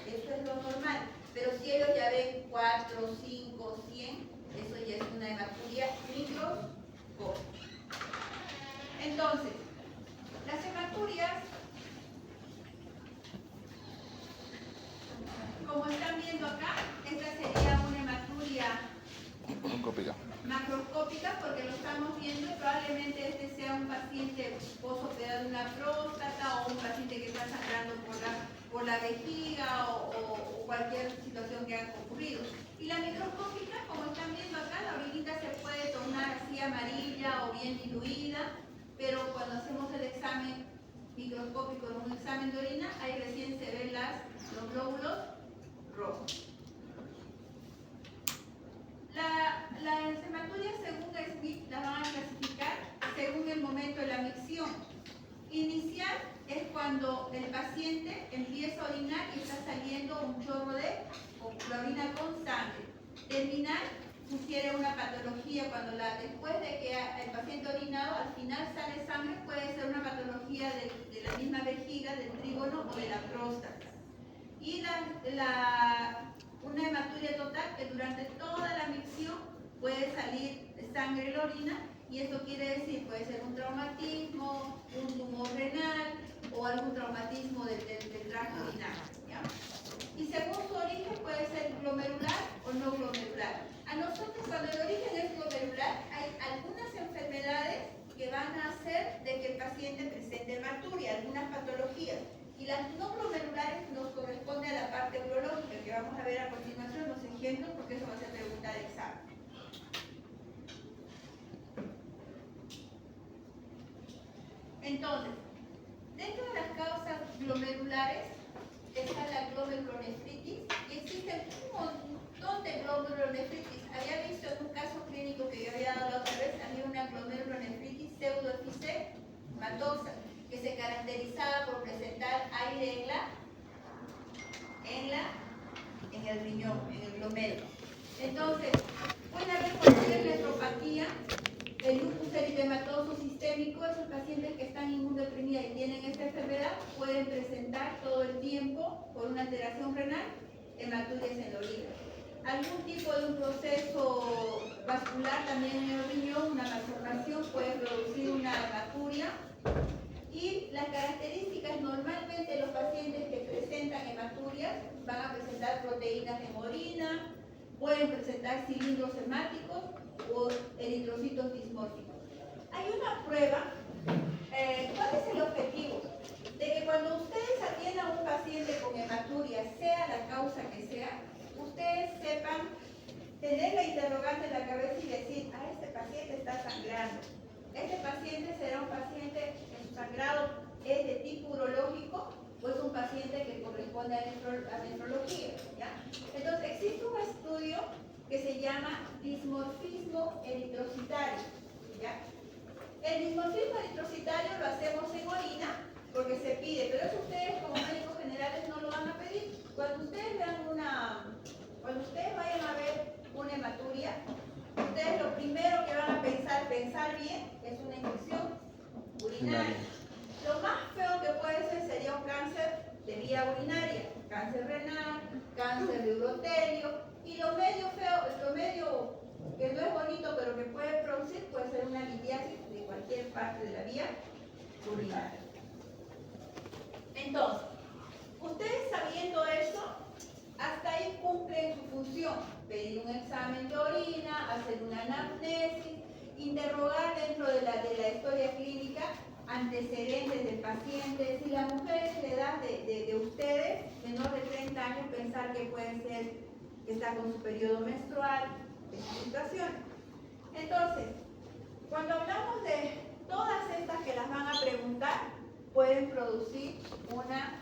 eso es lo normal. Pero si ellos ya ven 4, 5, 100, eso ya es una hematuria microscópica. Entonces, las hematurias, como están viendo acá, esta sería una hematuria macroscópica porque lo estamos viendo y probablemente este sea un paciente postoperado de una próstata o un paciente que está sangrando por la vejiga o cualquier situación que haya ocurrido. Y la microscópica, como están viendo acá, la orinita se puede tornar así amarilla o bien diluida, pero cuando hacemos el examen microscópico en un examen de orina, ahí recién se ven los glóbulos rojos. Las hematurias, según Smith, las van a clasificar según el momento de la micción. Inicial es cuando el paciente empieza a orinar y está saliendo un chorro de la orina con sangre. Terminal sugiere una patología cuando después de que el paciente ha orinado, al final sale sangre, puede ser una patología de la misma vejiga, del trígono o de la próstata. Y una hematuria total que durante toda la micción puede salir sangre en la orina, y esto quiere decir, puede ser un traumatismo, un tumor renal o algún traumatismo del tracto urinario, ¿ya? Y según su origen puede ser glomerular o no glomerular. A nosotros, cuando el origen es glomerular, hay algunas enfermedades que van a hacer de que el paciente presente hematuria, algunas patologías. Y las no glomerulares nos corresponde a la parte urológica, que vamos a ver a continuación los ejemplos, porque eso va a ser pregunta de examen. Entonces, dentro de las causas glomerulares está la glomerulonefritis, y existen un montón de glomerulonefritis. Había visto en un caso clínico que yo había dado la otra vez, había una glomerulonefritis pseudoefistematosa, que se caracterizaba por presentar aire en el riñón, en el glomérulo. Entonces, puede haber cualquier nefropatía, el lupus eritematoso sistémico. Esos pacientes que están inmunodeprimidos y tienen esta enfermedad pueden presentar todo el tiempo, por una alteración renal, hematurias en la orina. Algún tipo de un proceso vascular también en el riñón, una malformación, puede producir una hematuria. Y las características, normalmente los pacientes que presentan hematurias van a presentar proteínas en orina, pueden presentar cilindros hemáticos o eritrocitos dismórficos. Hay una prueba, ¿cuál es el objetivo? De que cuando ustedes atiendan a un paciente con hematuria, sea la causa que sea, ustedes sepan tener la interrogante en la cabeza y decir, este paciente está sangrando. Este paciente será un paciente que su sangrado es de tipo urológico o es un paciente que corresponde a nefrología, ¿ya? Entonces existe un estudio que se llama dismorfismo eritrocitario, ¿ya? El dismorfismo eritrocitario lo hacemos en orina porque se pide, pero eso ustedes como médicos generales no lo van a pedir. Cuando ustedes vayan a ver una hematuria, ustedes lo primero que van a pensar bien, es una infección urinaria. Lo más feo que puede ser sería un cáncer de vía urinaria, cáncer renal, cáncer de urotelio, y lo medio feo, lo medio que no es bonito pero que puede producir, puede ser una litiasis de cualquier parte de la vía urinaria. Entonces, ustedes sabiendo eso, hasta ahí cumplen su función: pedir un examen de orina, hacer una anamnesis, interrogar dentro de la historia clínica antecedentes del paciente. Si la mujer es de edad de ustedes, menor de 30 años, pensar que puede ser que está con su periodo menstrual, esta situación. Entonces, cuando hablamos de todas estas que las van a preguntar, pueden producir una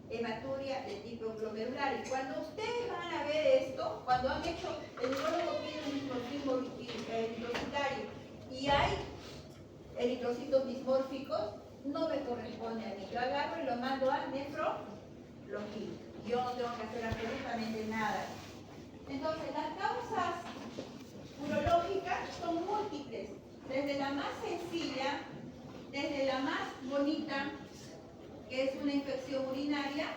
hematuria de tipo glomerular. Y cuando ustedes van a ver esto, cuando han hecho el urólogo pide un dismorfismo eritrocitario y hay eritrocitos dismórficos, no me corresponde a mí. Yo agarro y lo mando a nefrología. Yo no tengo que hacer absolutamente nada. Entonces, las causas urológicas son múltiples, desde la más sencilla, desde la más bonita, que es una infección urinaria,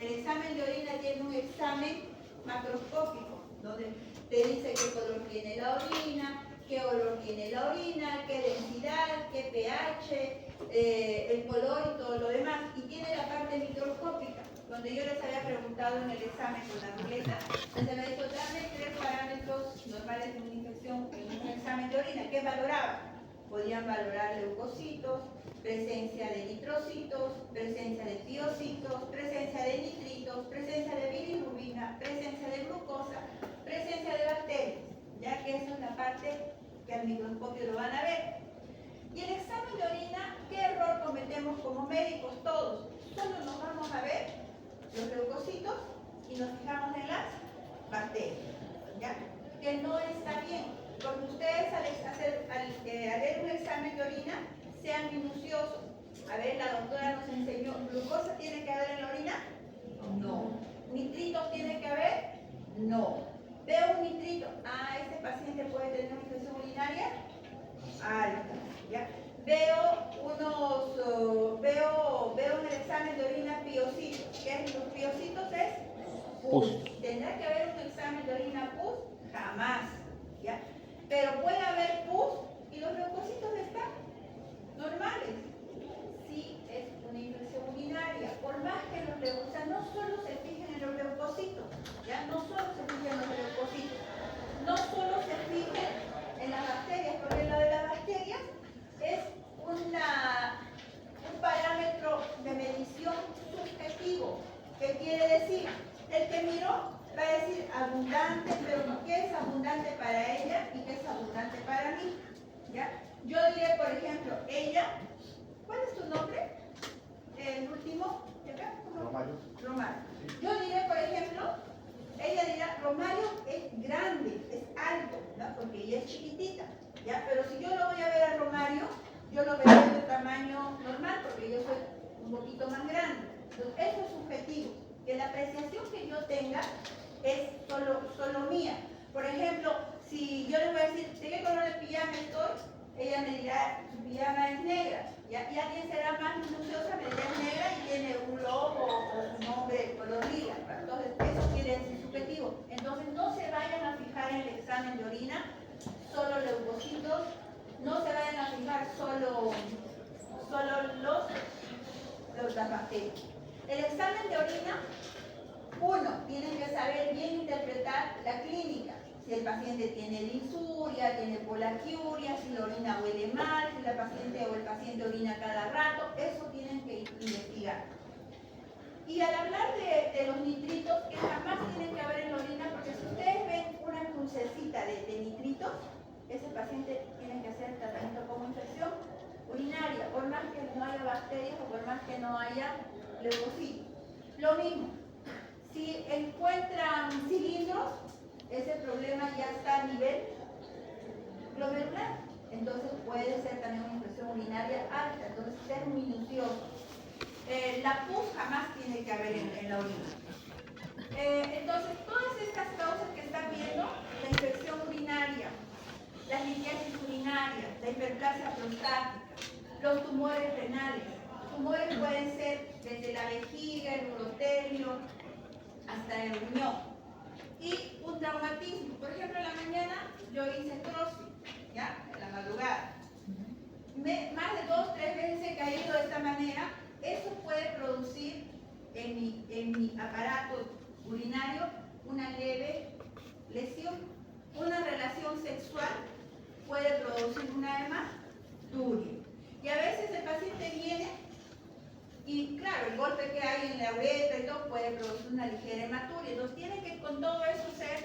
El examen de orina tiene un examen macroscópico, donde te dice qué color tiene la orina, qué olor tiene la orina, qué densidad, qué pH, el color y todo lo demás. Y tiene la parte microscópica, donde yo les había preguntado en el examen con la ruleta, les había dicho, dame 3 parámetros normales de una infección en un examen de orina. ¿Qué valoraban? Podían valorar leucocitos, presencia de eritrocitos, presencia de piocitos, presencia de nitritos, presencia de bilirrubina, presencia de glucosa, presencia de bacterias, ya que esa es la parte que al microscopio lo van a ver. Y el examen de orina, ¿qué error cometemos como médicos todos? Solo nos vamos a ver los leucocitos y nos fijamos en las bacterias, ¿ya? Que no está bien, porque ustedes al ver un examen de orina, sean minuciosos. A ver, la doctora nos enseñó, ¿glucosa tiene que haber en la orina? No. ¿Nitritos tiene que haber? No. Veo un nitrito, este paciente puede tener una infección urinaria alta, ¿ya? Veo en el examen de orina piocitos. ¿Qué es los piocitos? Es pus. ¿Tendrá que haber un examen de orina pus? Jamás, ¿ya? Pero puede haber pus y los leucocitos están normales. Sí, es una infección urinaria. Por más que los leucocitos, no solo se fijen en los leucocitos, ¿ya? No solo se fijen en los leucocitos, no solo se fijen en las bacterias, porque lo de las bacterias es un parámetro de medición subjetivo. ¿Qué quiere decir? El que miró va a decir abundante, pero ¿qué es abundante para ella y qué es abundante para mí? ¿Ya? Yo diré, por ejemplo, ella, ¿cuál es tu nombre? El último, ¿de acá? Romario. Romario. Yo diré, por ejemplo, ella dirá, Romario es grande, es alto, ¿no? Porque ella es chiquitita, ¿ya? Pero si yo lo voy a ver a Romario, yo lo veré de tamaño normal, porque yo soy un poquito más grande. Entonces, eso es subjetivo. Que la apreciación que yo tenga es solo mía. Por ejemplo, si yo les voy a decir, ¿de qué color de pijama estoy? Ella me dirá, su pijama es negra. Y alguien será más minuciosa, me dirá es negra y tiene un logo o su nombre color lila. Entonces, eso quiere decir subjetivo. Entonces, no se vayan a fijar en el examen de orina, solo leucocitos, no se vayan a fijar solo las bacterias. El examen de orina, uno, tienen que saber bien interpretar la clínica. Si el paciente tiene disuria, tiene polaquiuria, si la orina huele mal, si la paciente o el paciente orina cada rato, eso tienen que investigar. Y al hablar de los nitritos, que jamás tienen que haber en la orina, porque si ustedes ven una crucecita de nitritos, ese paciente tiene que hacer tratamiento como infección urinaria, por más que no haya bacterias o por más que no haya leucocitos. Lo mismo, si encuentran cilindros, ese problema ya está a nivel glomerular, entonces puede ser también una infección urinaria alta, entonces ser minucioso. La pus jamás tiene que haber en la orina. Entonces, todas estas causas que están viendo, la infección urinaria, las litiasis urinarias, la hiperplasia prostática, los tumores renales. Tumores pueden ser desde la vejiga, el urotelio, hasta el riñón. Y un traumatismo. Por ejemplo, en la mañana yo hice crossfit, ¿ya? En la madrugada. Más de 2 o 3 veces he caído de esta manera. Eso puede producir en mi aparato urinario una leve lesión. Una relación sexual puede producir una hematuria. Y a veces el paciente viene y claro, el golpe que hay en la uretra y todo puede producir una ligera hematuria. Entonces tienen que con todo eso ser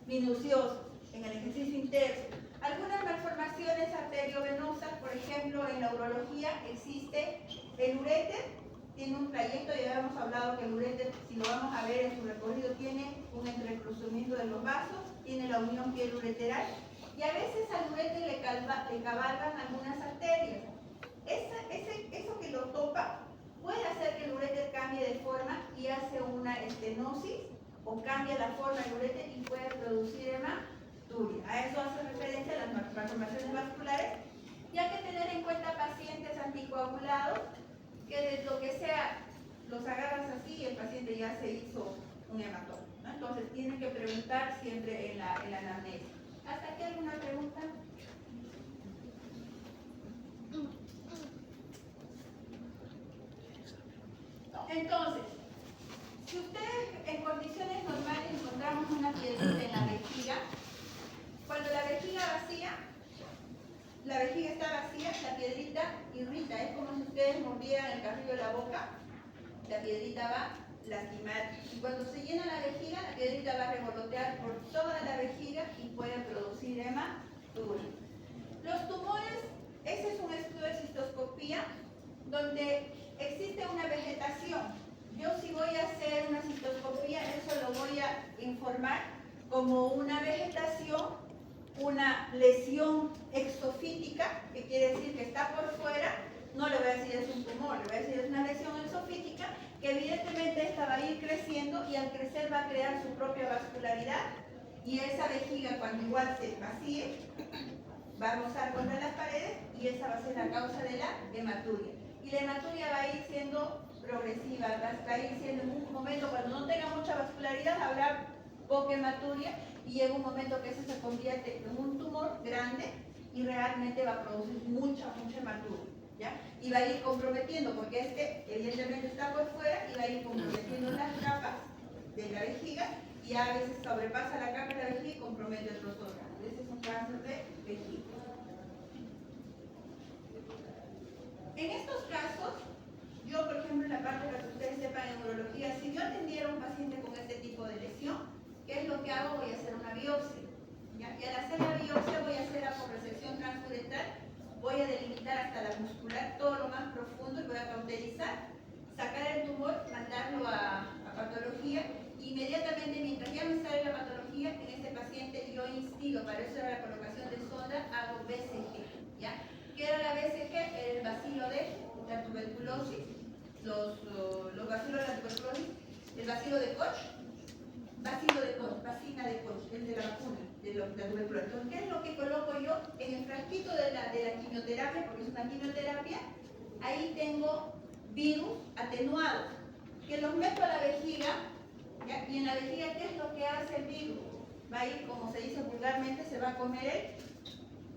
minuciosos en el ejercicio interno. Algunas malformaciones arteriovenosas, por ejemplo, en la urología existe el uréter, tiene un trayecto, ya habíamos hablado que el uréter, si lo vamos a ver en su recorrido, tiene un entrecruzamiento de los vasos, tiene la unión piel ureteral, y a veces al uréter le cabalgan algunas arterias. Eso que lo topa puede hacer que el uréter cambie de forma y hace una estenosis, o cambia la forma del uréter y puede producir hematuria. A eso hace referencia las malformaciones vasculares. Y hay que tener en cuenta pacientes anticoagulados que de lo que sea los agarras así y el paciente ya se hizo un hematoma, ¿no? Entonces tienen que preguntar siempre en la anamnesis. ¿Hasta aquí alguna pregunta? Entonces, si ustedes en condiciones normales encontramos una piedrita en la vejiga, cuando la vejiga está vacía, la piedrita irrita, es como si ustedes mordieran el carrillo de la boca, la piedrita va a lastimar. Y cuando se llena la vejiga, la piedrita va a revolotear por toda la vejiga y puede producir hematura. Los tumores, ese es un estudio de cistoscopía donde existe una vegetación. Yo si voy a hacer una cistoscopía, eso lo voy a informar como una vegetación, una lesión exofítica, que quiere decir que está por fuera. No le voy a decir es un tumor, le voy a decir es una lesión exofítica, que evidentemente esta va a ir creciendo y al crecer va a crear su propia vascularidad y esa vejiga cuando igual se vacíe va a rozar contra las paredes y esa va a ser la causa de la hematuria. Y la hematuria va a ir siendo progresiva, va a ir siendo en un momento cuando no tenga mucha vascularidad habrá poca hematuria y llega un momento que eso se convierte en un tumor grande y realmente va a producir mucha hematuria, ¿ya? Y va a ir comprometiendo, porque este evidentemente está por fuera y va a ir comprometiendo las capas de la vejiga y a veces sobrepasa la capa de la vejiga y compromete otros órganos. Ese es un cáncer de vejiga. En estos casos, yo por ejemplo en la parte para que ustedes sepan en urología, si yo atendiera a un paciente con este tipo de lesión, ¿qué es lo que hago? Voy a hacer una biopsia, ¿ya? Y al hacer la biopsia voy a hacerla por resección transuretral, voy a delimitar hasta la muscular todo lo más profundo y voy a cauterizar, sacar el tumor, mandarlo a patología. Inmediatamente mientras ya me sale la patología, en este paciente yo instigo, para eso era la colocación de sonda, hago BCG, ¿ya? ¿Qué era la BCG? El bacilo de la tuberculosis, los bacilos de la tuberculosis, el bacilo de Koch, vacina de Koch, el de la vacuna, de la tuberculosis. Entonces, ¿qué es lo que coloco yo? En el frasquito de la quimioterapia, porque es una quimioterapia, ahí tengo virus atenuados, que los meto a la vejiga, ¿ya? Y en la vejiga, ¿qué es lo que hace el virus? Va a ir, como se dice vulgarmente, se va a comer el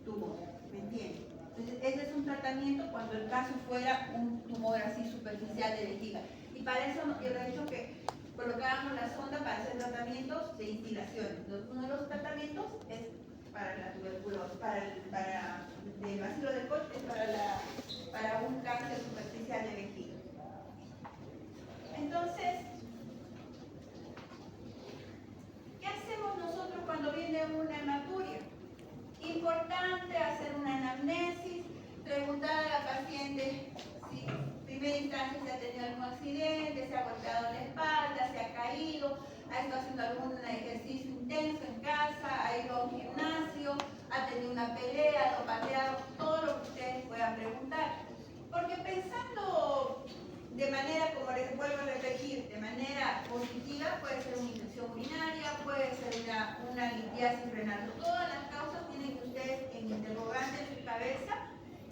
tumor, ¿me entiendes? Entonces, ese es un tratamiento cuando el caso fuera un tumor así superficial de vejiga. Y para eso yo le he dicho que colocábamos la sonda para hacer tratamientos de instilación. Entonces, uno de los tratamientos es para la tuberculosis, para el bacilo de Koch, es para un cáncer superficial de vejiga. Entonces, ¿qué hacemos nosotros cuando viene una hematuria? Importante hacer una anamnesis, preguntar a la paciente si en primera instancia se ha tenido algún accidente, se ha golpeado la espalda, se ha caído, ha estado haciendo algún ejercicio intenso en casa, ha ido a un gimnasio, ha tenido una pelea, lo pateado, todo lo que ustedes puedan preguntar. Porque pensando de manera, como les vuelvo a repetir, de manera positiva, puede ser una infección urinaria, puede ser una litiasis renal. Todas las causas tienen que ustedes en interrogante en su cabeza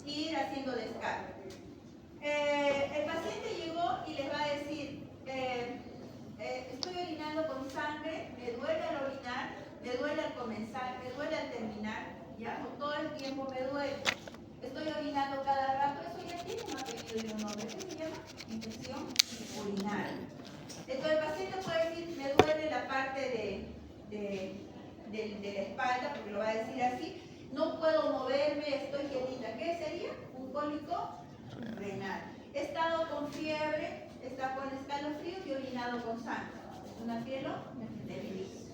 ir haciendo descarga. El paciente llegó y les va a decir, estoy orinando con sangre, me duele al orinar, me duele al comenzar, me duele al terminar, ya, todo el tiempo me duele. Estoy orinando cada rato, eso ya tiene un apellido y un nombre, ¿qué se llama? Infección urinaria. Entonces el paciente puede decir, me duele la parte de la espalda, porque lo va a decir así, no puedo moverme, estoy quietita. ¿Qué sería? Un cólico renal. He estado con fiebre, he estado con escalofríos y he orinado con sangre. Es una pielonefritis.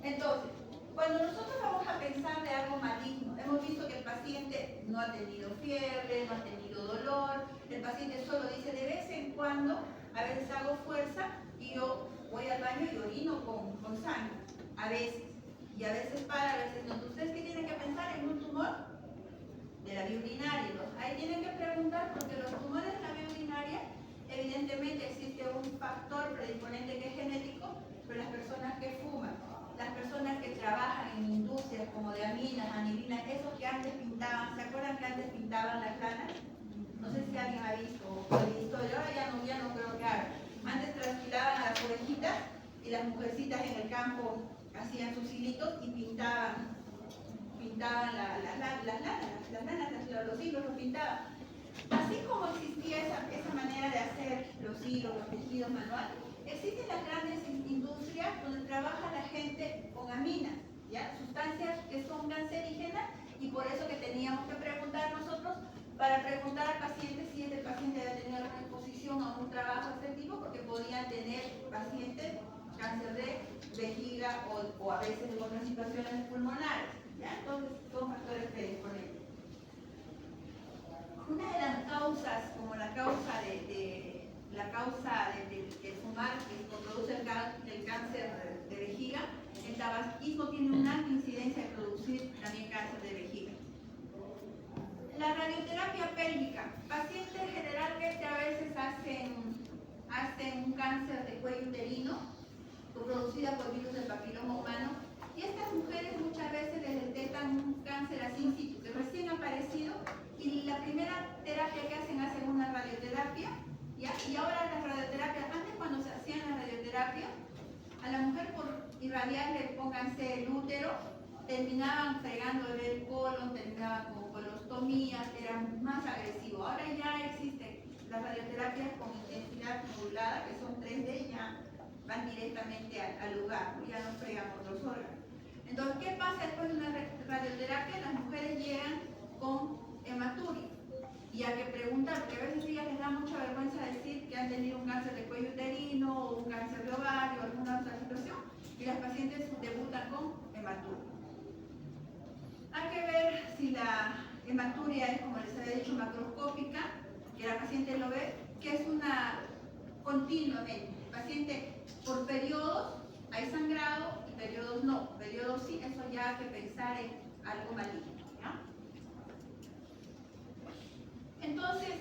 Entonces, cuando nosotros vamos a pensar de algo maligno, hemos visto que el paciente no ha tenido fiebre, no ha tenido dolor, el paciente solo dice de vez en cuando, a veces hago fuerza y yo voy al baño y orino con sangre, a veces, y a veces para, a veces no. ¿Ustedes qué tienen que pensar? En un tumor de la vía urinaria. Ahí tienen que preguntar porque los tumores de la vía urinaria, evidentemente existe un factor predisponente que es genético, pero las personas que fuman, las personas que trabajan en industrias como de aminas, anilinas, esos que antes pintaban, ¿se acuerdan que antes pintaban las lanas? No sé si alguien ha visto o ha visto, yo ahora ya no creo que haga. Antes trasquilaban a las ovejitas y las mujercitas en el campo hacían sus hilitos y pintaban los hilos los pintaban. Así como existía esa manera de hacer los hilos, los tejidos manuales, existen las grandes industrias donde trabaja la gente con aminas, ¿ya? Sustancias que son cancerígenas, y por eso que teníamos que preguntar nosotros, para preguntar al paciente si este paciente había tenido alguna exposición a un trabajo de este tipo, porque podían tener pacientes cáncer de vejiga o a veces en otras situaciones pulmonares, ¿ya? Entonces son factores predisponentes. Una de las causas, como la causa del fumar, que produce el cáncer de vejiga, el tabaquismo tiene una alta incidencia de producir también cáncer de vejiga. La radioterapia pélvica. Pacientes generalmente a veces hacen un cáncer de cuello uterino producida por virus del papiloma humano, y estas mujeres muchas veces les detectan un cáncer así in situ, que recién ha aparecido, y la primera terapia que hacen una radioterapia, ¿ya? Y ahora las radioterapias, antes cuando se hacían la radioterapia, a la mujer por irradiarle, pónganse el útero, terminaban fregando el colon, terminaban con colostomías, era más agresivo. Ahora ya existen las radioterapias con intensidad modulada, que son 3D, ya van directamente al lugar, ya no fregan por los órganos. Entonces, ¿qué pasa después de una radioterapia? Las mujeres llegan con hematuria. Y hay que preguntar, porque a veces a ellas les da mucha vergüenza decir que han tenido un cáncer de cuello uterino o un cáncer de ovario o alguna otra situación, y las pacientes debutan con hematuria. Hay que ver si la hematuria es, como les había dicho, macroscópica, que la paciente lo ve, que es una continuamente. El paciente por periodos hay sangrado y periodos no. Periodos sí, eso ya hay que pensar en algo maligno, ¿ya? Entonces,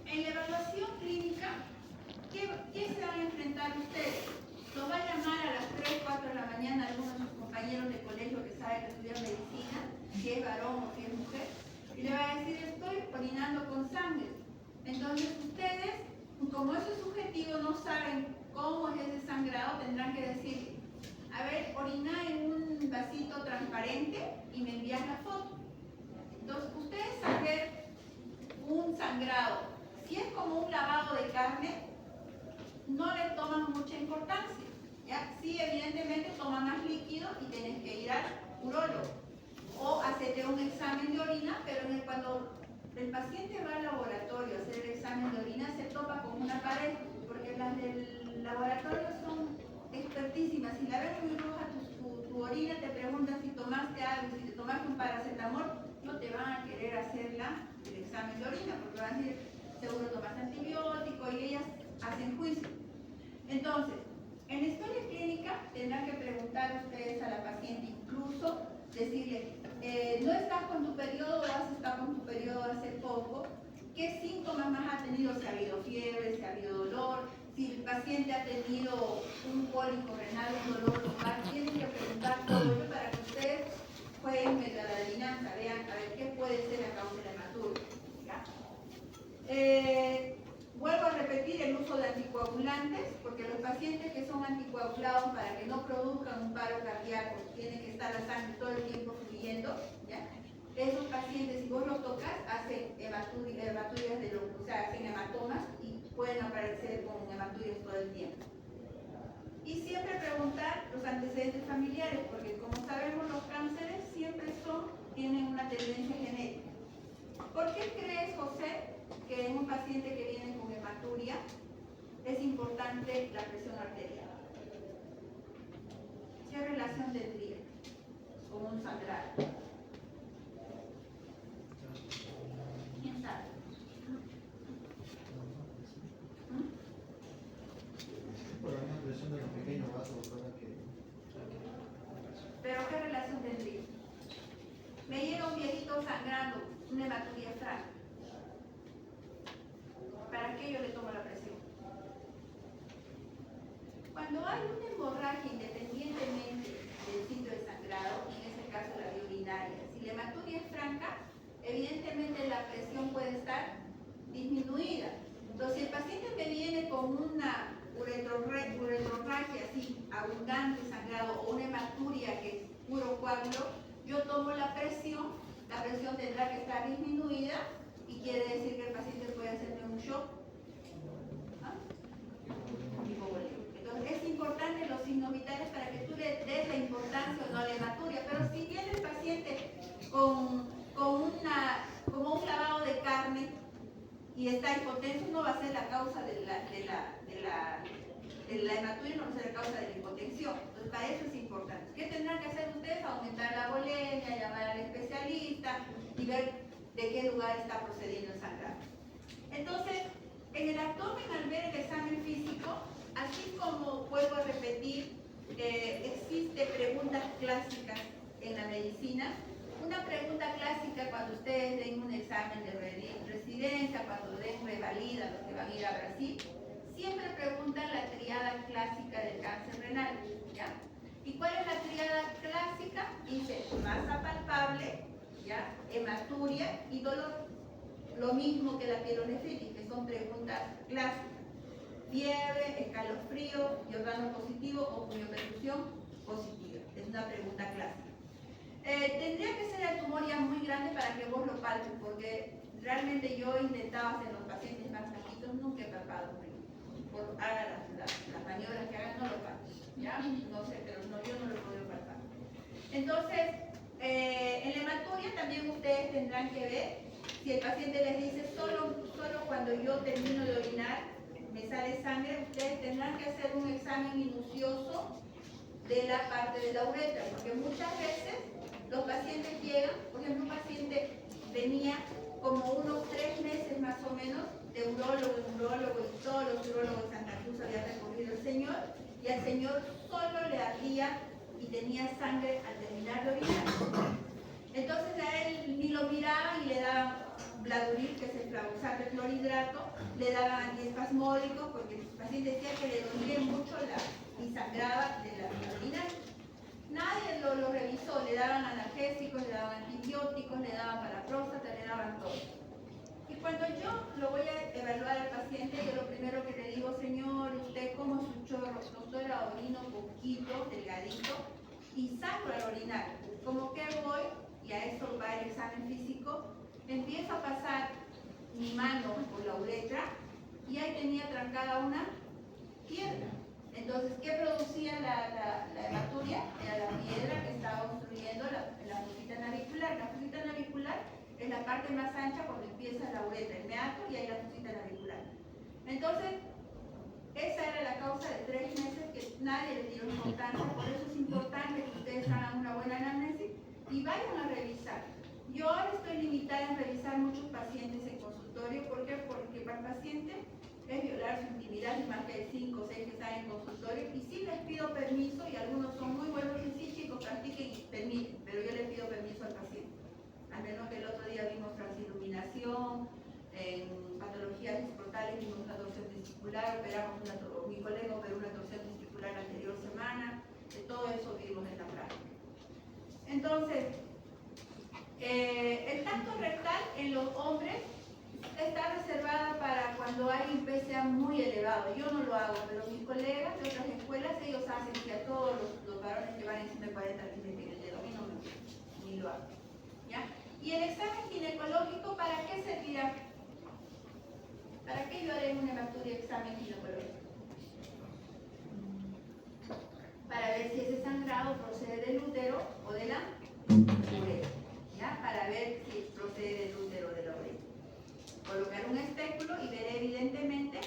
en la evaluación clínica, ¿qué se van a enfrentar ustedes? Los va a llamar a las 3, 4 de la mañana algunos de sus compañeros de colegio que saben que estudian medicina, si es varón o si es mujer, y le va a decir: estoy orinando con sangre. Entonces ustedes, como eso es subjetivo, no saben cómo es ese sangrado, tendrán que decir: a ver, orina en un vasito transparente y me envías la foto. Entonces ustedes al ver un sangrado, si es como un lavado de carne, no le toman mucha importancia, ¿ya? Sí, evidentemente toma más líquido y tienes que ir al urólogo o hacerte un examen de orina, pero cuando el paciente va al laboratorio a hacer el examen de orina, se topa con una pared, porque las del laboratorio son expertísimas. Si la ves muy roja tu orina, te preguntan si tomaste algo, si te tomaste un paracetamol, no te van a querer hacer el examen de orina, porque van a decir: seguro tomaste antibiótico, y ellas hacen juicio. Entonces, en la historia clínica tendrán que preguntar ustedes a la paciente, incluso decirle: no estás con tu periodo o has estado con tu periodo hace poco, ¿qué síntomas más ha tenido? Si ha habido fiebre, si ha habido dolor, si el paciente ha tenido un cólico renal, un dolor lumbar. Tienen que preguntar todo ello para que ustedes jueguen medio a la adivinanza, vean a ver qué puede ser la causa de la hematuria. Vuelvo a repetir el uso de anticoagulantes, porque los pacientes que son anticoagulados, para que no produzcan un paro cardíaco, tienen que estar la sangre todo el tiempo fluyendo, ¿ya? Esos pacientes, si vos los tocas, hacen hematurias de loco, o sea, hacen hematomas y pueden aparecer con hematurias todo el tiempo. Y siempre preguntar los antecedentes familiares, porque como sabemos, los cánceres siempre tienen una tendencia genética. ¿Por qué crees, José, que en un paciente que viene con hematuria es importante la presión arterial? ¿Qué relación tendría con un sangrado? ¿Quién sabe? Por una presión de los pequeños vasos, ¿verdad? ¿Pero qué relación tendría? Me llega un viejito sangrando, una hematuria franca. ¿Para qué yo le tomo la presión? Cuando hay una hemorragia, independientemente del sitio de sangrado, en este caso la vía urinaria, si la hematuria es franca, evidentemente la presión puede estar disminuida. Entonces, si el paciente me viene con una uretrorragia así, abundante sangrado, o una hematuria que es puro coágulo, yo tomo la presión tendrá que estar disminuida y quiere decir que el paciente puede hacerme un shock. ¿Ah? Entonces, es importante los signos vitales para que tú le des la importancia o no a la hematuria, pero si viene el paciente como un lavado de carne y está hipotenso, no va a ser la causa de la hematuria, no va a ser la causa de la hipotensión. Entonces, para eso es importante. ¿Qué tendrán que hacer ustedes? Aumentar la volemia, llamar al especialista y ver de qué lugar está procediendo el sangrado. Entonces, en el abdomen, al ver el examen físico, así como vuelvo a repetir, existe preguntas clásicas en la medicina. Una pregunta clásica cuando ustedes den un examen de residencia, cuando den revalida, los que van a ir a Brasil, siempre preguntan la tríada clásica del cáncer renal, ¿ya? ¿Y cuál es la tríada clásica? Dice masa palpable, ¿ya? Hematuria y dolor. Lo mismo que la pielonefritis, que son preguntas clásicas. Fiebre, escalofrío, Giordano positivo o punioperfusión positiva. Es una pregunta clásica. Tendría que ser el tumor ya muy grande para que vos lo palpes, porque realmente yo he intentado hacer los pacientes más chiquitos, nunca he palpado por haga las maniobras que hagan, no lo palpo, ¿ya? No sé, pero no, yo no lo he podido palpar. Entonces, en la hematuria también ustedes tendrán que ver si el paciente les dice solo cuando yo termino de orinar me sale sangre, ustedes tendrán que hacer un examen minucioso de la parte de la uretra, porque muchas veces los pacientes llegan, por ejemplo, un paciente venía como unos 3 meses más o menos de urólogo, y todos los urólogos de Santa Cruz había recorrido el señor, y al señor solo le ardía y tenía sangre al terminar de orinar. Entonces a él ni lo miraban y le daban Bladuril, que es el flavoxato de clorhidrato, le daban antiespasmódicos porque el paciente decía que le dolía mucho y sangraba de la orina. Nadie lo revisó, le daban analgésicos, le daban antibióticos, le daban para la próstata, le daban todo. Y cuando yo lo voy a evaluar al paciente, yo lo primero que le digo, señor, usted como su chorro, doctora, orino poquito, delgadito, y sangro al orinar. Como que voy, y a eso va el examen físico, empiezo a pasar mi mano por la uretra, y ahí tenía trancada una piedra. Entonces, ¿qué producía la hematuria? Era la piedra que estaba obstruyendo la fosita navicular. La fosita navicular es la parte más ancha cuando empieza la uretra, el meato, y ahí la fosita navicular. Entonces, esa era la causa de 3 meses que nadie le dio importancia. Por eso es importante que ustedes hagan una buena anamnesis y vayan a revisar. Yo ahora estoy limitada en revisar muchos pacientes en consultorio. ¿Por qué? Porque para el paciente es violar su intimidad, y más que hay 5 o 6 que están en consultorio, y sí les pido permiso, y algunos son muy buenos y sí, chicos, practiquen y permiten, pero yo le pido permiso al paciente. Al menos que el otro día vimos transiluminación, en patologías disfrutales vimos una torsión testicular, mi colega operó una torsión testicular la anterior semana, de todo eso vimos en la práctica. Entonces, el tacto rectal en los hombres está reservada para cuando hay un PSA muy elevado. Yo no lo hago, pero mis colegas de otras escuelas, ellos hacen que a todos los varones que van encima de 40 les meten el dedo. A mí no me gusta, ni lo hago. ¿Ya? ¿Y el examen ginecológico para qué servirá? ¿Para qué yo haré una hematuria examen ginecológico? Para ver si ese sangrado procede del útero o de la uretra. ¿Ya? Para ver si procede del útero o de la uretra. Colocar un espéculo y veré evidentemente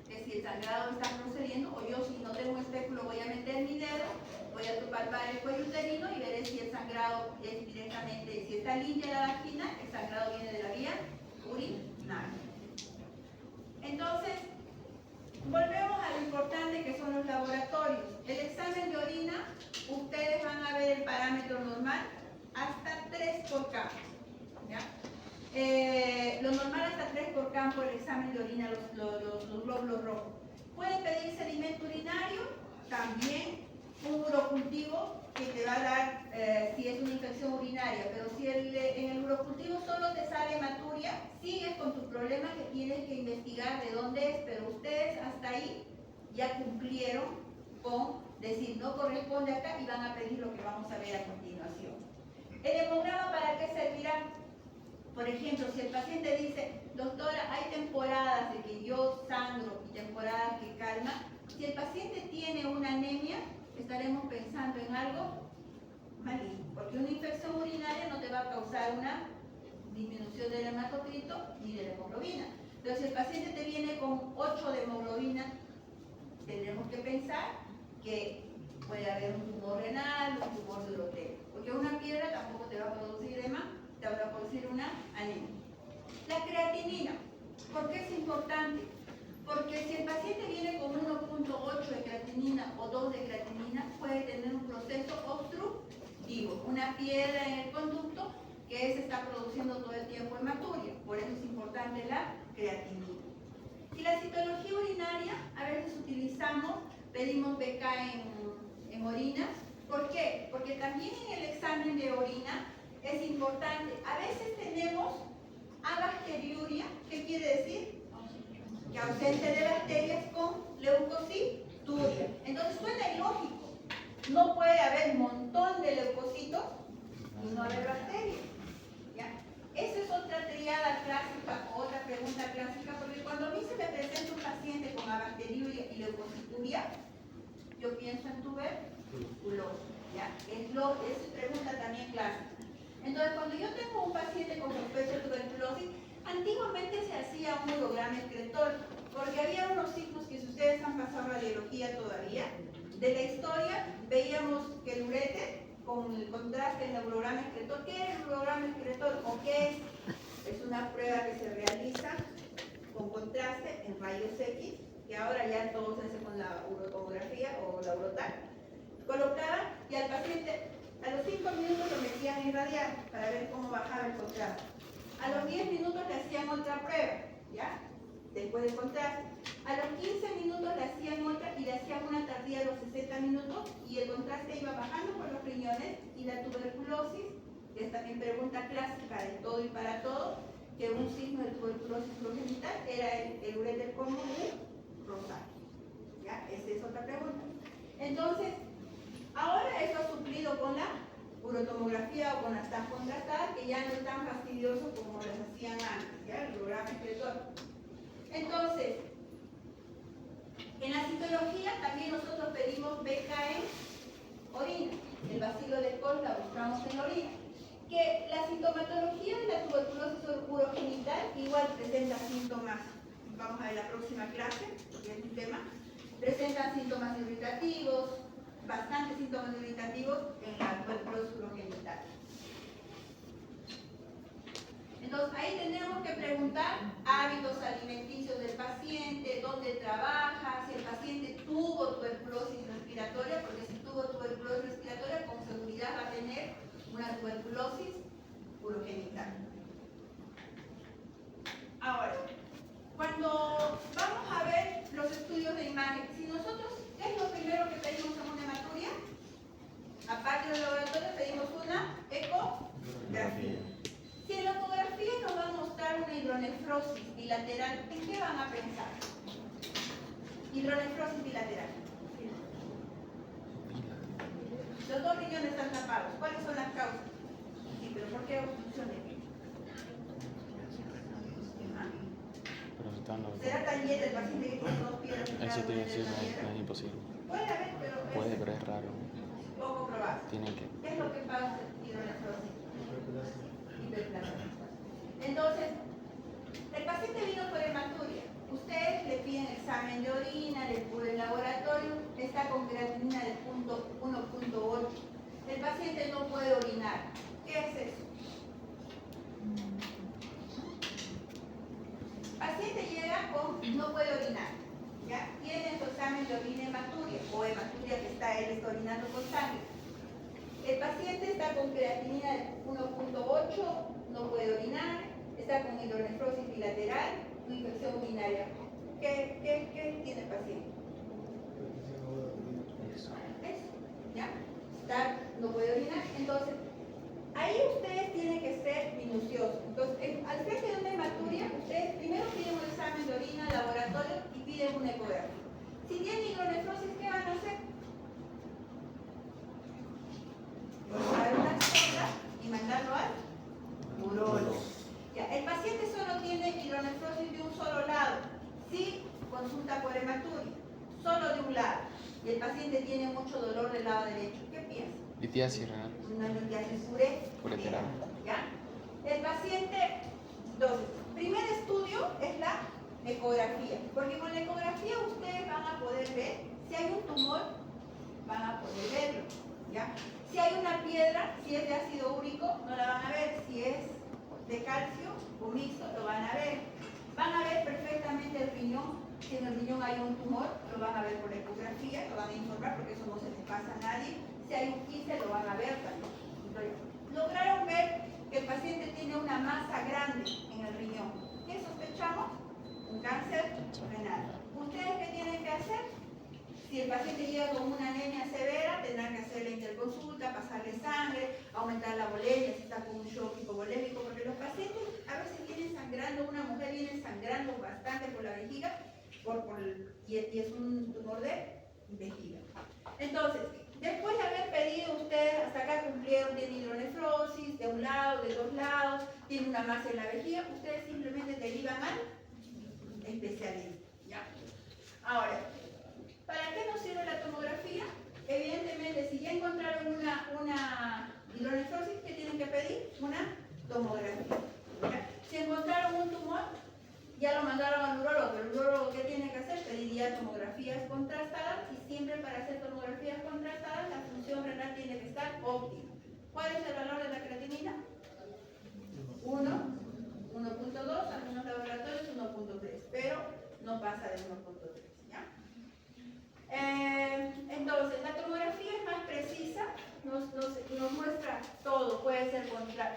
que si el sangrado está procediendo, o yo si no tengo un espéculo voy a meter mi dedo, voy a palpar el cuello uterino y veré si el sangrado es directamente, si está limpia la vagina, el sangrado viene de la vía urinaria. Entonces, volvemos a lo importante que son los laboratorios. El examen de orina, ustedes van a ver el parámetro normal hasta 3 por campo. ¿Ya? Lo normal hasta 3 por campo, el examen de orina, los glóbulos rojos. Pueden pedir sedimento urinario, también un urocultivo que te va a dar si es una infección urinaria, pero si en el urocultivo consultivo solo te sale hematuria, sigues con tu problema que tienes que investigar de dónde es, pero ustedes hasta ahí ya cumplieron con decir no corresponde acá y van a pedir lo que vamos a ver a continuación. ¿El hemograma para qué servirá? Por ejemplo, si el paciente dice, doctora, hay temporadas de que yo sangro y temporadas que calma, si el paciente tiene una anemia, estaremos pensando en algo maligno, porque una infección urinaria no te va a causar una disminución del hematocrito ni de la hemoglobina. Entonces, si el paciente te viene con 8 de hemoglobina, tendremos que pensar que puede haber un tumor renal, un tumor de urotelio, porque una piedra tampoco te va a producir edema, te va a producir una anemia. La creatinina, ¿por qué es importante? Porque si el paciente viene con 1.8 de creatinina o 2 de creatinina, puede tener un proceso obstructivo, una piedra en el conducto que se está produciendo todo el tiempo hematuria. Por eso es importante la creatinina. Y la citología urinaria, a veces pedimos BK en orina. ¿Por qué? Porque también en el examen de orina es importante. A veces tenemos abacteriuria, ¿qué quiere decir? Que ausente de bacterias con leucocituria. Entonces suena ilógico. No puede haber un montón de leucocitos y no haber bacterias. ¿Ya? Esa es otra triada clásica, otra pregunta clásica, porque cuando a mí se me presenta un paciente con abacteriuria y leucocituria, yo pienso en tuberculosis. ¿Ya? Es pregunta también clásica. Entonces, cuando yo tengo un paciente con sospecha de tuberculosis, antiguamente se hacía un urograma excretor, porque había unos signos que si ustedes han pasado radiología todavía, de la historia veíamos que el uréter, con el contraste en el urograma excretor, ¿qué es el urograma excretor o qué es? Es una prueba que se realiza con contraste en rayos X, que ahora ya todo se hace con la urotomografía o la urotal. Colocaban y al paciente a los 5 minutos lo metían en radial para ver cómo bajaba el contraste. A los 10 minutos le hacían otra prueba, ¿ya? Después del contraste. A los 15 minutos le hacían otra y le hacían una tardía a los 60 minutos y el contraste iba bajando por los riñones y la tuberculosis, que es también pregunta clásica de todo y para todo, que un signo de tuberculosis urogenital era el uréter común rosado. ¿Ya? Esa es otra pregunta. Entonces, ahora eso ha suplido con la urotomografía o con las TAC contrastadas, que ya no es tan fastidioso como las hacían antes, ¿ya? El urograma excretor. Entonces, en la citología también nosotros pedimos BK en orina. El bacilo de Koch la buscamos en la orina. Que la sintomatología de la tuberculosis urogenital igual presenta síntomas. Vamos a ver la próxima clase, porque es un tema. Presentan síntomas irritativos, bastantes síntomas irritativos en la tuberculosis urogenital. Entonces ahí tenemos que preguntar hábitos alimenticios del paciente, dónde trabaja, si el paciente tuvo tuberculosis respiratoria, porque si tuvo tuberculosis respiratoria con seguridad va a tener una tuberculosis urogenital. Ahora, cuando vamos a ver los estudios de imagen, si nosotros, ¿qué es lo primero que pedimos en una hematuria? Aparte del laboratorio pedimos una ecografía. Si en la ecografía nos va a mostrar una hidronefrosis bilateral, ¿en qué van a pensar? Hidronefrosis bilateral. Los dos riñones están tapados. ¿Cuáles son las causas? Sí, pero ¿por qué obstrucción de qué? ¿Será tan lleno el paciente que tiene dos piedras? Eso te iba a decir, no es imposible. Puede haber, pero es raro. Poco probable. Tiene que. ¿Qué es lo que pasa en hidronefrosis? Hiperplasia. Entonces, el paciente vino por hematuria. Ustedes le piden examen de orina, le piden laboratorio, está con creatinina de 1.8. El paciente no puede orinar. ¿Qué es eso? El paciente llega con no puede orinar. ¿Ya? Tiene su examen de orina hematuria o hematuria que él está orinando con sangre. El paciente está con creatinina de 1.8, no puede orinar, está con hidronefrosis bilateral, infección urinaria. ¿Qué tiene el paciente? Eso, ¿ya? No puede orinar. Entonces, ahí ustedes tienen que ser minuciosos. consulta por hematuria, solo de un lado, y el paciente tiene mucho dolor del lado derecho, ¿qué piensa? Litiasis renal. Una litiasis Ureteral. ¿ya? El paciente, entonces, primer estudio es la ecografía, porque con la ecografía ustedes van a poder ver si hay un tumor, van a poder verlo, ¿ya? Si hay una piedra, si es de ácido úrico, no la van a ver, si es de calcio o mixto, lo van a ver. Van a ver perfectamente el riñón, si en el riñón hay un tumor, lo van a ver por ecografía, lo van a informar porque eso no se les pasa a nadie. Si hay un quiste, lo van a ver también. Entonces, lograron ver que el paciente tiene una masa grande en el riñón. ¿Qué sospechamos? Un cáncer renal. ¿Ustedes qué tienen que hacer? Si el paciente llega con una anemia severa, tendrán que hacer la interconsulta, pasarle sangre, aumentar la volemia, si está con un shock hipovolémico, porque los pacientes a veces vienen sangrando, una mujer viene sangrando bastante por la vejiga, y es un tumor de vejiga. Entonces, después de haber pedido ustedes, hasta acá cumplieron, tiene hidronefrosis, de un lado, de dos lados, tiene una masa en la vejiga, ustedes simplemente derivan al especialista. ¿Ya? Ahora, ¿para qué nos sirve la tomografía? Evidentemente, si ya encontraron una hidronefrosis, ¿qué tienen que pedir? Una tomografía. ¿Ya? Si encontraron un tumor, ya lo mandaron al urólogo, pero el urólogo ¿qué tiene que hacer? Pediría tomografías contrastadas, y siempre para hacer tomografías contrastadas la función renal tiene que estar óptima. ¿Cuál es el valor de la creatinina? 1, 1.2, algunos laboratorios 1.3, pero no pasa de 1.3. ¿Ya? Entonces, la tomografía es más precisa, nos muestra todo, puede ser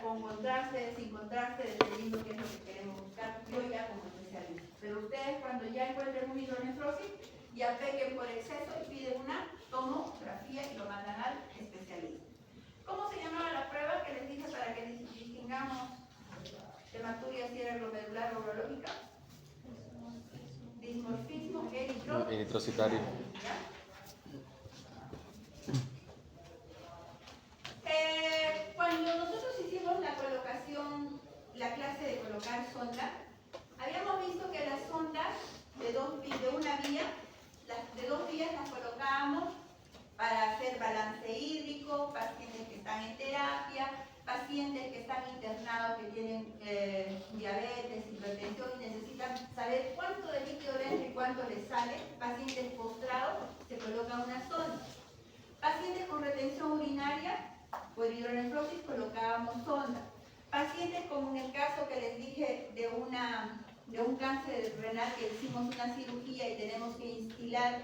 con contraste, sin contraste, dependiendo qué es lo que queremos buscar, yo ya como especialista. Pero ustedes cuando ya encuentren un hidronefrosis, ya pequen por exceso y piden una tomografía y lo mandan al especialista. ¿Cómo se llamaba la prueba que les dije para que distingamos hematuria si era glomerular o urológica? Dismorfismo Eritrocitario. Cuando nosotros hicimos la colocación, la clase de colocar sonda, habíamos visto que las sondas de una vía, las de dos vías las colocábamos para hacer balance hídrico, pacientes que están en terapia, pacientes que están internados, que tienen diabetes, hipertensión y necesitan saber cuánto de líquido le entra y cuánto les sale. Pacientes postrados, se coloca una sonda. Pacientes con retención urinaria, por hidronefrosis, colocábamos sonda. Pacientes como en el caso que les dije de un cáncer renal, que hicimos una cirugía y tenemos que instilar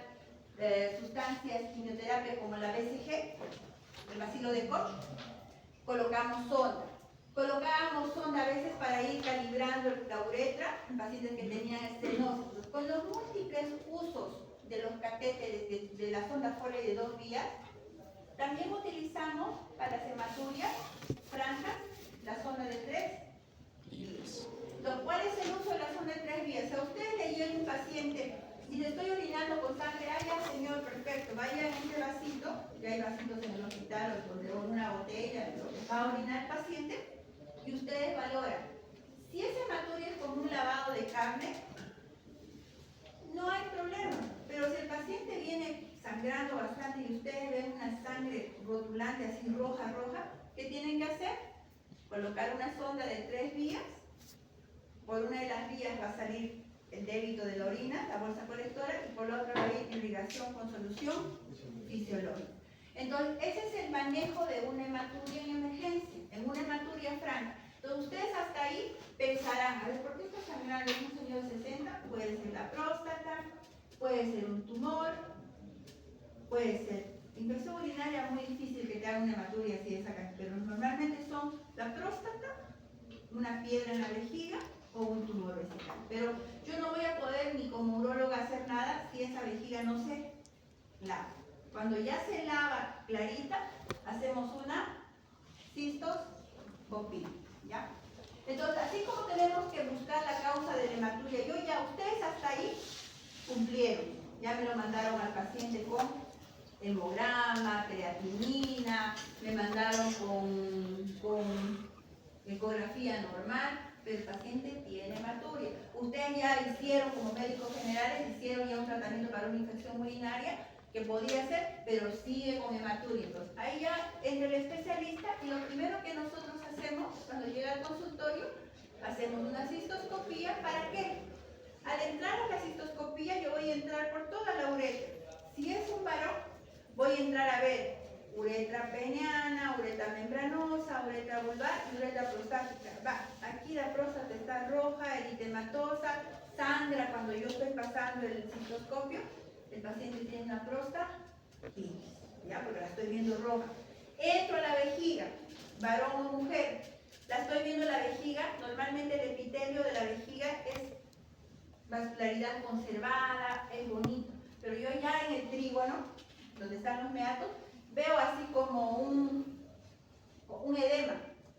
sustancias quimioterapia como la BCG, el bacilo de Koch, colocamos sonda. Colocábamos sonda a veces para ir calibrando la uretra en pacientes que tenían estenosis. Con los múltiples usos de los catéteres de la sonda Foley de dos vías, también utilizamos para las hematurias franjas la sonda de 3 vías. ¿Cuál es el uso de la sonda de 3 vías? Si a ustedes le llega un paciente y le estoy orinando con sangre, ya señor, perfecto, vaya en este vasito, que hay vasitos en el hospital o de una botella, lo que va a orinar el paciente, y ustedes valoran. Si esa hematuria es como un lavado de carne, no hay problema, pero si el paciente viene sangrando bastante y ustedes ven una sangre rotulante así roja, ¿qué tienen que hacer? Colocar una sonda de 3 vías, por una de las vías va a salir el débito de la orina, la bolsa colectora, y por la otra va a ir irrigación con solución fisiológica. Entonces, ese es el manejo de una hematuria en emergencia, en una hematuria franca. Entonces, ustedes hasta ahí pensarán, a ver, ¿por qué está sangrando un señor de 60? Puede ser la próstata, puede ser un tumor, puede ser infección urinaria, muy difícil que te haga una hematuria así de esa cantidad, pero normalmente son la próstata, una piedra en la vejiga o un tumor vesical. Pero yo no voy a poder ni como uróloga hacer nada si esa vejiga no se lava. Cuando ya se lava clarita, hacemos una cistoscopía, ¿ya? Entonces, así como tenemos que buscar la causa de la hematuria, ustedes hasta ahí cumplieron. Ya me lo mandaron al paciente con hemograma, creatinina, me mandaron con ecografía normal. pero el paciente tiene hematuria. Ustedes ya hicieron, como médicos generales, hicieron ya un tratamiento para una infección urinaria, que podría ser, pero sigue con hematuria. Entonces, ahí ya entra el especialista y lo primero que nosotros hacemos cuando llega al consultorio, hacemos una cistoscopía. ¿Para qué? Al entrar a la cistoscopía yo voy a entrar por toda la uretra. Si es un varón, voy a entrar a ver uretra peniana, uretra membranosa, uretra vulvar y uretra prostática. Va, aquí la próstata está roja, eritematosa, sangra cuando yo estoy pasando el cistoscopio. El paciente tiene una prostatitis, ya, porque la estoy viendo roja. Entro a la vejiga, varón o mujer, la estoy viendo la vejiga. Normalmente el epitelio de la vejiga es vascularidad conservada, es bonito, pero yo ya en el trígono, donde están los meatos, veo así como un edema,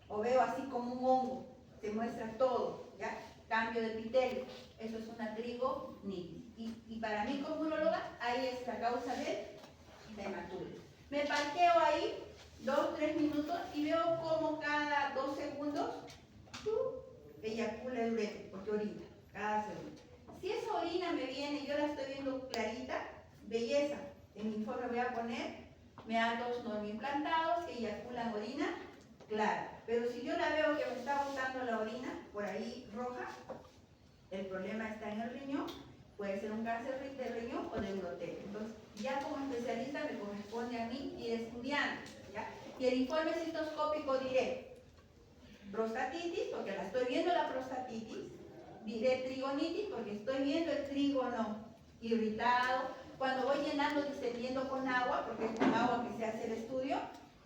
o veo así como un hongo, se muestra todo, ¿ya? Cambio de epitelio, eso es una trigonitis. Y para mí como uróloga, ahí es la causa de hematuria. Me parqueo ahí 2-3 minutos y veo como cada 2 segundos eyacula el uretra, porque orina, cada segundo. Si esa orina me viene y yo la estoy viendo clarita, belleza. En mi informe voy a poner meatos normoimplantados que eyaculan orina clara. Pero si yo la veo que me está botando la orina por ahí roja, el problema está en el riñón, puede ser un cáncer de riñón o de urotelio. Entonces, ya como especialista me corresponde a mí ir estudiando, ¿ya? Y el informe citoscópico diré prostatitis, porque la estoy viendo la prostatitis, diré trigonitis, porque estoy viendo el trígono irritado. Cuando voy llenando, distendiendo con agua, porque es con agua que se hace el estudio,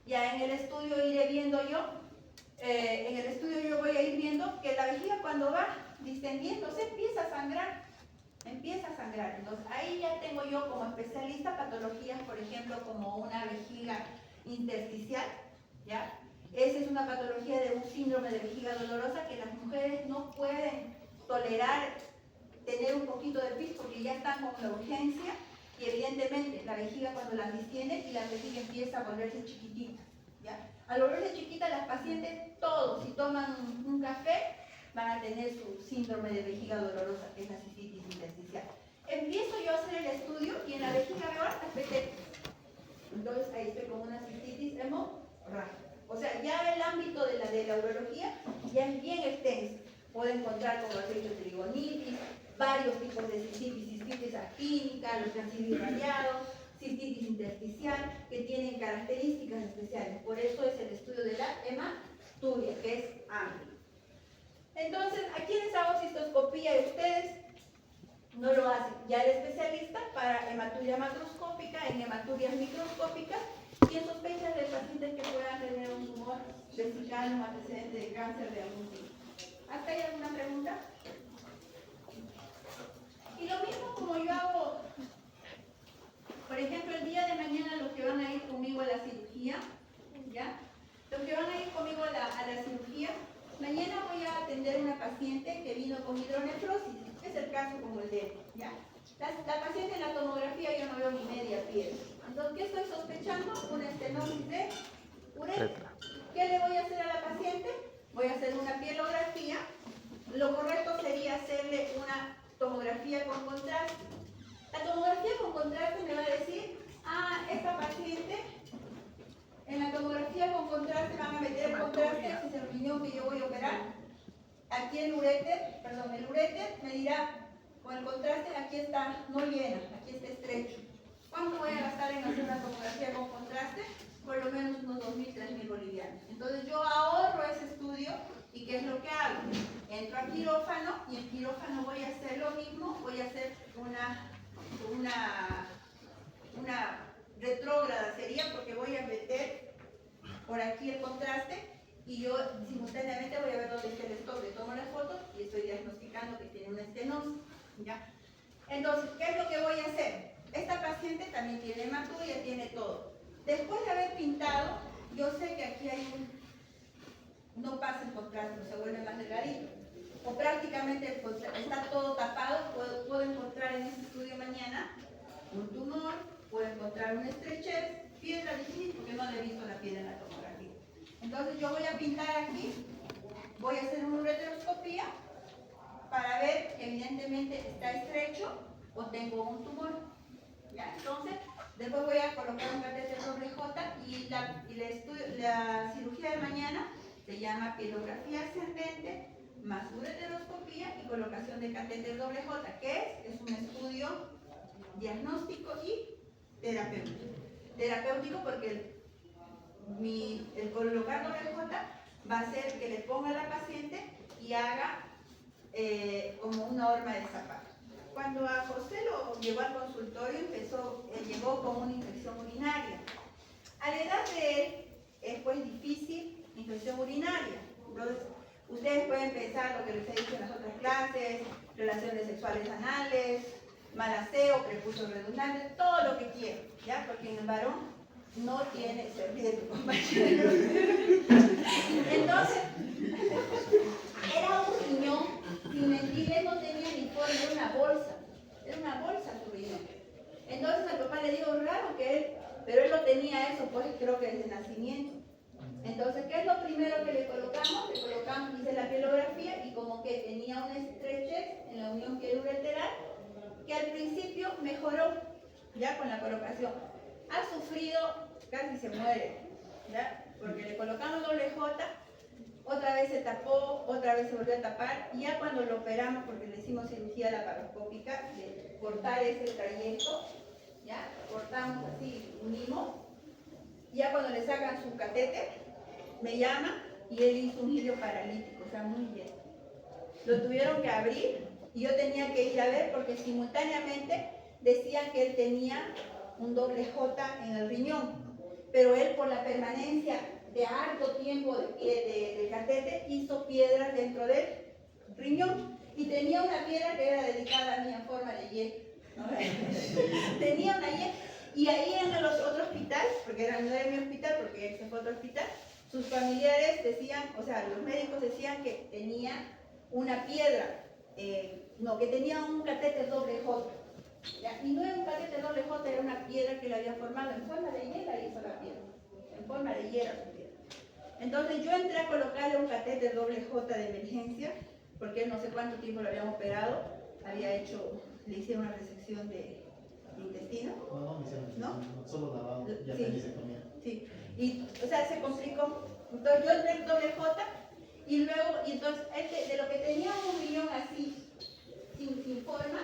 ya en el estudio iré viendo yo, en el estudio yo voy a ir viendo que la vejiga cuando va distendiéndose empieza a sangrar. Entonces ahí ya tengo yo como especialista patologías, por ejemplo, como una vejiga intersticial, ¿ya? Esa es una patología de un síndrome de vejiga dolorosa que las mujeres no pueden tolerar tener un poquito de pis porque ya están con la urgencia y evidentemente la vejiga cuando la distiende y la vejiga empieza a volverse chiquitita, ¿ya? Al volverse chiquita las pacientes, todos, si toman un café, van a tener su síndrome de vejiga dolorosa, que es la cistitis intersticial. Empiezo yo a hacer el estudio y en la vejiga veo las petetas. Entonces ahí estoy con una cistitis hemorrágica. O sea, ya el ámbito de la urología ya es bien extenso. Puedo encontrar como trigonitis, varios tipos de cistitis actínica, los transídeos radiados, cistitis intersticial, que tienen características especiales. Por eso es el estudio de la hematuria, que es amplio. Entonces, ¿a quiénes hago cistoscopía? Y ustedes no lo hacen. Ya el especialista para hematuria macroscópica, en hematurias microscópicas y en sospechas de pacientes que puedan tener un tumor vesical, un antecedente de cáncer de algún tipo. ¿Hasta ahí alguna pregunta? Y lo mismo como yo hago, por ejemplo, el día de mañana los que van a ir conmigo a la cirugía, ¿ya? Los que van a ir conmigo a la cirugía, mañana voy a atender una paciente que vino con hidronefrosis, es el caso como el de él, ¿ya? La paciente en la tomografía yo no veo ni media piel. Entonces, ¿qué estoy sospechando? Una estenosis de uretra. ¿Qué le voy a hacer a la paciente? Voy a hacer una pielografía. Lo correcto sería hacerle una tomografía con contraste. La tomografía con contraste me va a decir, esta paciente, en la tomografía con contraste van a meter el contraste, ese es el riñón que yo voy a operar. Aquí el uréter me dirá, con el contraste, aquí está no llena, aquí está estrecho. ¿Cuánto voy a gastar en hacer una tomografía con contraste? Por lo menos unos 2.000, 3.000 bolivianos. Entonces yo ahorro ese estudio y ¿qué es lo que hago? Entro a quirófano y en quirófano voy a hacer lo mismo, voy a hacer una retrógrada sería porque voy a meter por aquí el contraste y yo simultáneamente voy a ver dónde está el stop, le tomo las fotos y estoy diagnosticando que tiene una estenosis, ¿ya? Entonces, ¿qué es lo que voy a hacer? Esta paciente también tiene hematuria, tiene todo. Después de haber pintado, yo sé que aquí hay no pasa el contraste, se vuelve más delgadito. O prácticamente está todo tapado, puedo encontrar en este estudio mañana un tumor, puedo encontrar una estrechez, piedra difícil porque no le he visto la piedra en la tomografía. Entonces yo voy a pintar aquí, voy a hacer una ureteroscopía laparoscopía para ver que evidentemente está estrecho o tengo un tumor. ¿Ya? Entonces, después voy a colocar un catéter doble J y la cirugía de mañana se llama pielografía ascendente más ureteroscopía y colocación de catéter doble J, que es un estudio diagnóstico y terapéutico. Terapéutico porque el colocar doble J va a hacer que le ponga a la paciente y haga como una horma de zapato. Cuando a José lo llevó al consultorio, llegó con una infección urinaria. A la edad de él es pues difícil infección urinaria. Entonces, ustedes pueden pensar lo que les he dicho en las otras clases, relaciones sexuales anales, mal aseo, prepucio redundante, todo lo que quieran, ¿ya? Porque en el varón no tiene servicio, compañero. Entonces, era un riñón, sin mentirles, no tenía ni forma, era una bolsa su riñón. Entonces al papá le digo, raro que él, pero él lo tenía eso, pues creo que desde nacimiento. Entonces, ¿qué es lo primero que le colocamos? Le colocamos, hice la pielografía y como que tenía una estrechez en la unión piel-ureteral, que al principio mejoró, ya con la colocación. Ha sufrido, casi se muere, ¿ya? Porque le colocamos doble J, otra vez se tapó, otra vez se volvió a tapar, y ya cuando lo operamos, porque le hicimos cirugía laparoscópica, de cortar ese trayecto, ya, cortamos así, unimos, ya cuando le sacan su catéter, me llama y él hizo un giro paralítico, o sea, muy bien. Lo tuvieron que abrir y yo tenía que ir a ver porque simultáneamente decían que él tenía un doble J en el riñón, pero él por la permanencia de harto tiempo de catéter hizo piedras dentro del riñón y tenía una piedra que era dedicada a mí en forma de Y, ¿no? Tenía una Y y ahí en el otro hospital, porque no era mi hospital, porque él se fue a otro hospital, sus familiares decían, o sea, los médicos decían que tenía una piedra, que tenía un catéter doble J. ¿Ya? Y no era un catéter doble J, era una piedra que le había formado en forma de Y, la hizo la piedra. En forma de Y era su piedra. Entonces yo entré a colocarle un catéter doble J de emergencia, porque él no sé cuánto tiempo lo habían operado, le hicieron una resección de intestino. No, me hicieron ¿No? solo lavado, ya Sí. feliz se comía. Sí, y o sea, se complicó. Entonces yo entré en doble J y luego, entonces él de lo que tenía un riñón así, sin forma,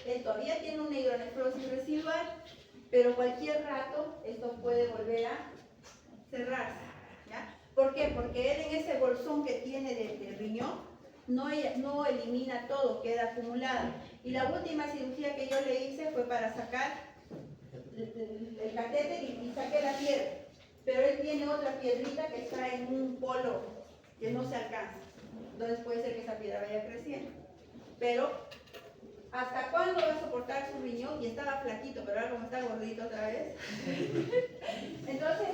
él todavía tiene una hidronefrosis residual, pero cualquier rato esto puede volver a cerrarse. ¿Ya? ¿Por qué? Porque él en ese bolsón que tiene del riñón no elimina todo, queda acumulado. Y la última cirugía que yo le hice fue para sacar el catéter y saqué la piedra. Pero él tiene otra piedrita que está en un polo que no se alcanza. Entonces puede ser que esa piedra vaya creciendo. Pero, ¿hasta cuándo va a soportar su riñón? Y estaba flaquito, pero ahora como está gordito otra vez. Entonces,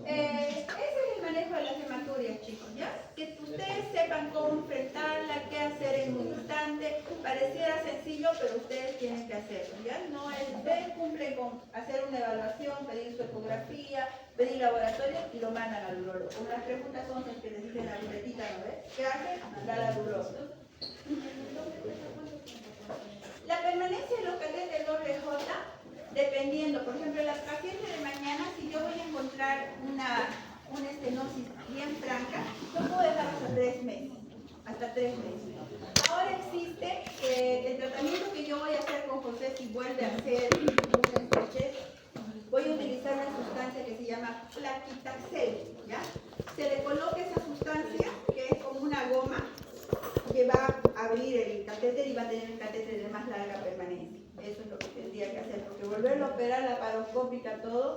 ese es el manejo de las hematurias, chicos, ¿ya? Que ustedes sepan cómo enfrentarla, qué hacer en un instante. Pareciera sencillo, pero ustedes tienen que hacerlo, ¿ya? No es, ustedes cumplen con hacer una evaluación, pedir su ecografía, pedir laboratorio y lo mandan al urólogo. Como las preguntas son las que les dicen la libretita, ¿no ves? ¿Qué hacen? Mandar al urólogo. La permanencia de los catéteres doble J, dependiendo, por ejemplo, en la paciente de mañana, si yo voy a encontrar una estenosis bien franca, yo puedo dejar hasta 3 meses. Hasta 3 meses. Ahora existe el tratamiento que yo voy a hacer con José si vuelve a hacer un estrechez. Voy a utilizar una sustancia que se llama plaquitaxel, ¿ya? Se le coloca esa sustancia, que es como una goma, que va a abrir el catéter y va a tener el catéter de más larga permanencia. Eso es lo que tendría que hacer, porque volverlo a operar laparoscópica todo,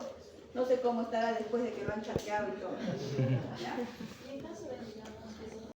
no sé cómo estará después de que lo han chateado y todo. ¿Ya? En caso de